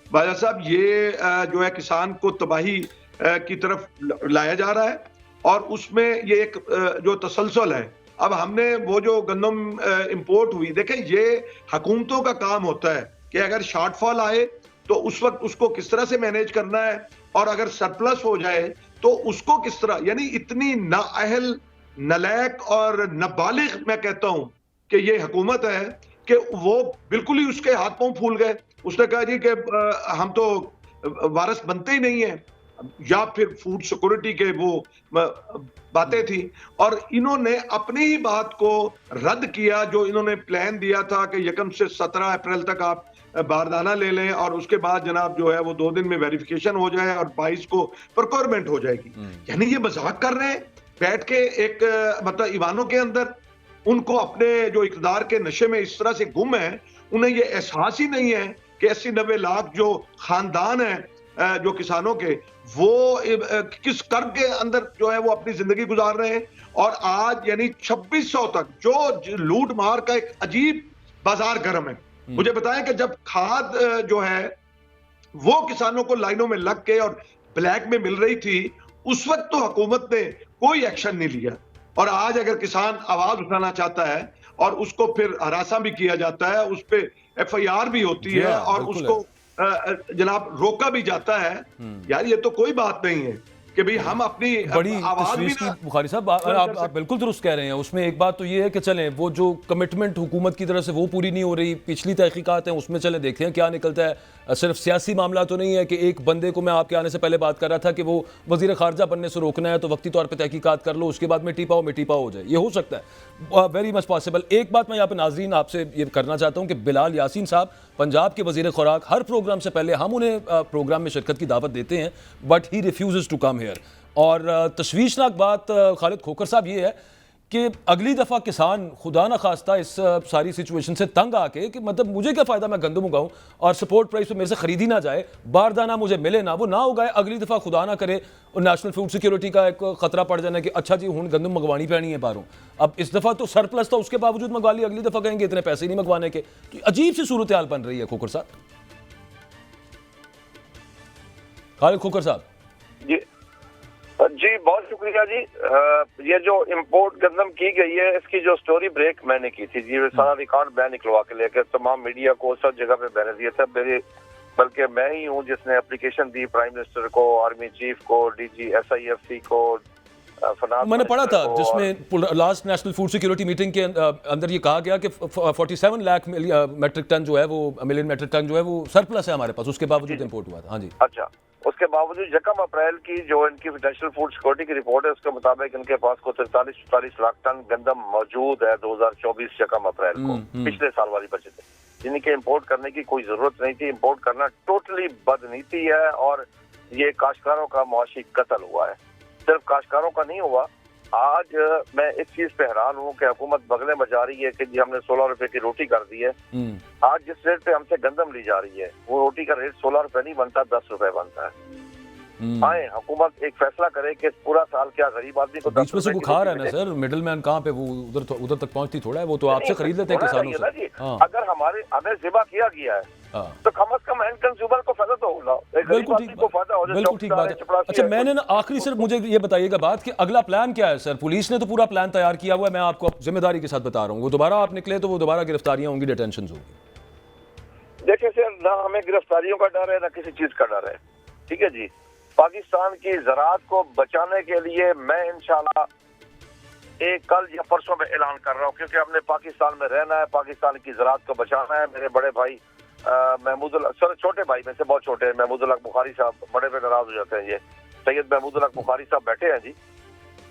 बाजा साहब ये जो है किसान को तबाही की तरफ लाया जा रहा है और उसमें ये एक जो तसलसल है। अब हमने वो जो गंदम इंपोर्ट हुई, देखें ये हुकूमतों का काम होता है कि अगर शॉर्टफॉल आए तो उस वक्त उसको किस तरह से मैनेज करना है, और अगर सरप्लस हो जाए तो उसको किस तरह, यानी इतनी नाअहल, नलायक और नाबालिग मैं कहता हूं कि ये हुकूमत है कि वो बिल्कुल ही उसके हाथ पांव फूल गए। उसने कहा जी कि हम तो वारिस बनते ही नहीं है, या फिर फूड सिक्योरिटी के वो बातें थी, और इन्होंने अपनी ही बात को रद्द किया। जो इन्होंने प्लान दिया था कि 1 से 17 अप्रैल तक आप बारदाना ले लें और उसके बाद जनाब जो है वो 2 दिन में वेरिफिकेशन हो जाए और 22 को प्रोक्योरमेंट हो जाएगी। यानी ये मजाक कर रहे हैं बैठ के एक मतलब ईवानों के अंदर। उनको अपने जो इक़्तिदार के नशे में इस तरह से गुम है, उन्हें ये एहसास ही नहीं है कि 80-90 लाख जो खानदान है जो किसानों के, वो किस कर्ज के अंदर जो है वो अपनी जिंदगी गुजार रहे हैं। और आज यानी 2600 तक जो लूट मार का एक अजीब बाजार गर्म है। मुझे बताएं कि जब खाद जो है वो किसानों को लाइनों में लग के और ब्लैक में मिल रही थी, उस वक्त तो हुकूमत ने कोई एक्शन नहीं लिया। और आज अगर किसान आवाज उठाना चाहता है और उसको फिर हरासा भी किया जाता है, उस पर FIR भी होती है और उसको जनाब रोका भी जाता है। यार ये तो कोई बात नहीं है कि भाई हम अपनी बड़ी आवाज भी की बुखारी साहब, आप बिल्कुल दुरुस्त कह रहे हैं। उसमें एक बात तो ये है कि चलें वो जो कमिटमेंट हुकूमत की तरफ से वो पूरी नहीं हो रही, पिछली तहकीकात हैं उसमें चलें देखते हैं क्या निकलता है। सिर्फ सियासी मामला तो नहीं है कि एक बंदे को, मैं आपके आने से पहले बात कर रहा था कि वो वजीर खारजा बनने से रोकना है तो वक्ती तौर पर तहकीकात कर लो, उसके बाद में टीपा हो जाए, ये हो सकता है, वेरी मच पॉसिबल। एक बात मैं यहाँ पे नाजरीन आपसे ये करना चाहता हूँ कि बिलाल यासीन साहब पंजाब के वजीर खुराक, हर प्रोग्राम से पहले हम उन्हें प्रोग्राम में शिरकत की दावत देते हैं, but he refuses to come here. और तशवीशनाक बात खालिद खोखर साहब ये है कि अगली दफ़ा किसान खुदा न खास्ता इस सारी सिचुएशन से तंग आके कि मतलब मुझे क्या फ़ायदा मैं गंदम उगाऊं और सपोर्ट प्राइस पे मेरे से ख़रीदी ना जाए, बारदाना मुझे मिले ना, वो ना उगाए, अगली दफ़ा खुदा ना करे और नेशनल फूड सिक्योरिटी का एक ख़तरा पड़ जाना कि अच्छा जी हूँ गंदम मंगवानी पैनी है बारों। अब इस दफ़ा तो सरप्लस था, उसके बावजूद मंगवा ली, अगली दफ़ा कहेंगे इतने पैसे नहीं मंगवाने के। तो अजीब सी सूरत हाल बन रही है खोखर साहब। खालिद खोखर साहब जी बहुत शुक्रिया जी। ये जो इम्पोर्ट गंदम की गई है इसकी जो स्टोरी ब्रेक मैंने की थी जी, सारा रिकॉर्ड मैं निकलवा के लेकर तमाम मीडिया को सब जगह पे मैंने दिया था। मेरे बल्कि मैं ही हूँ जिसने एप्लीकेशन दी प्राइम मिनिस्टर को, आर्मी चीफ को, डीजी SIFC को, मैंने पढ़ा था जिसमें last national food security meeting के अंदर ये कहा गया कि 47 लाख मेट्रिक टन जो है वो मिलियन मेट्रिक टन जो है वो सरप्लस है हमारे पास, उसके बावजूद इंपोर्ट हुआ था। हाँ जी। अच्छा, उसके बावजूद 1 अप्रैल की जो इनकी नेशनल फूड सिक्योरिटी की रिपोर्ट है उसके मुताबिक इनके पास को 43-44 लाख टन गंदम मौजूद है 2024 1 अप्रैल को, पिछले साल वाली बजट है, जिनके इंपोर्ट करने की कोई जरूरत नहीं थी। इंपोर्ट करना टोटली बदनीति है और ये काश्तकारों का मुआशी कत्ल हुआ है। सिर्फ काश्तकारों का नहीं हुआ, आज मैं इस चीज पे हैरान हूँ कि हुकूमत बगले बजा रही है कि जी हमने 16 रुपए की रोटी कर दी है। आज जिस रेट पे हमसे गंदम ली जा रही है वो रोटी का रेट 16 रुपए नहीं बनता, 10 रुपए बनता है। आए हुकूमत एक फैसला करे कि पूरा साल क्या गरीब आदमी को बीच में से वो खा रहा है ना सर, मिडिल मैन कहाँ पे वो उधर तक पहुंचती थोड़ा है, वो तो आपसे खरीद लेते हैं किसानों से। अगर हमें जिबा किया गया है तो कम से कम एंड कंज्यूमर को फायदा तो होगा, बिल्कुल ठीक बात है। अच्छा, मैंने ना आखिरी सिर्फ मुझे ये बताइएगा बात कि अगला प्लान क्या है सर? पुलिस ने तो पूरा प्लान तैयार किया हुआ है, मैं आपको जिम्मेदारी के साथ बता रहा हूँ, वो दोबारा आप निकले तो वो दोबारा गिरफ्तारियां होंगी, डिटेंशन होगी। देखिए सर, ना हमें गिरफ्तारियों का डर है ना किसी चीज का डर है, ठीक है जी। पाकिस्तान की ज़राअत को बचाने के लिए मैं इंशाल्लाह कल या परसों में ऐलान कर रहा हूँ, क्योंकि हमने पाकिस्तान में रहना है, पाकिस्तान की ज़राअत को बचाना है। मेरे बड़े भाई सर छोटे भाई में से बहुत छोटे हैं, महमूदुल हक बुखारी साहब, बड़े पे नाराज हो जाते हैं ये, सैयद महमूदुल हक बुखारी साहब बैठे हैं जी।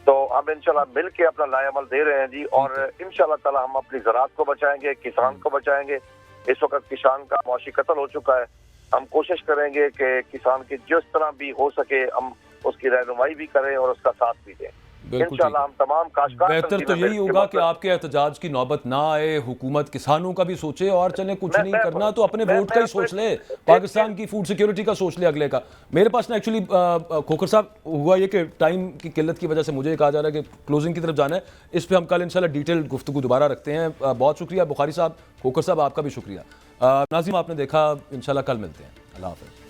तो हम इंशाल्लाह मिल के अपना लाएअमल दे रहे हैं जी, और इंशाल्लाह ताला हम अपनी ज़राअत को बचाएंगे, किसान को बचाएंगे। इस वक्त किसान का मुआशी कत्ल हो चुका है, हम कोशिश करेंगे कि किसान की जिस तरह भी हो सके हम उसकी रहनुमाई भी करें और उसका साथ भी दें। इंशाल्लाह हम तमाम काश्तकार बेहतर तो यही होगा कि आपके एहतजाज की नौबत ना आए, हुकूमत किसानों का भी सोचे और चले, कुछ नहीं करना तो अपने वोट का ही सोच ले, पाकिस्तान की फूड सिक्योरिटी का सोच ले अगले का। मेरे पास ना एक्चुअली खोखर साहब हुआ ये कि टाइम की किल्लत की वजह से मुझे कहा जा रहा है कि क्लोजिंग की तरफ जाना है, इस पर हम कल इंशाल्लाह डिटेल गुफ्तगू दोबारा रखते हैं। बहुत शुक्रिया बुखारी साहब, खोखर साहब आपका भी शुक्रिया। नाज़िम आपने देखा, इंशाल्लाह कल मिलते हैं। अल्लाह हाफ़िज़।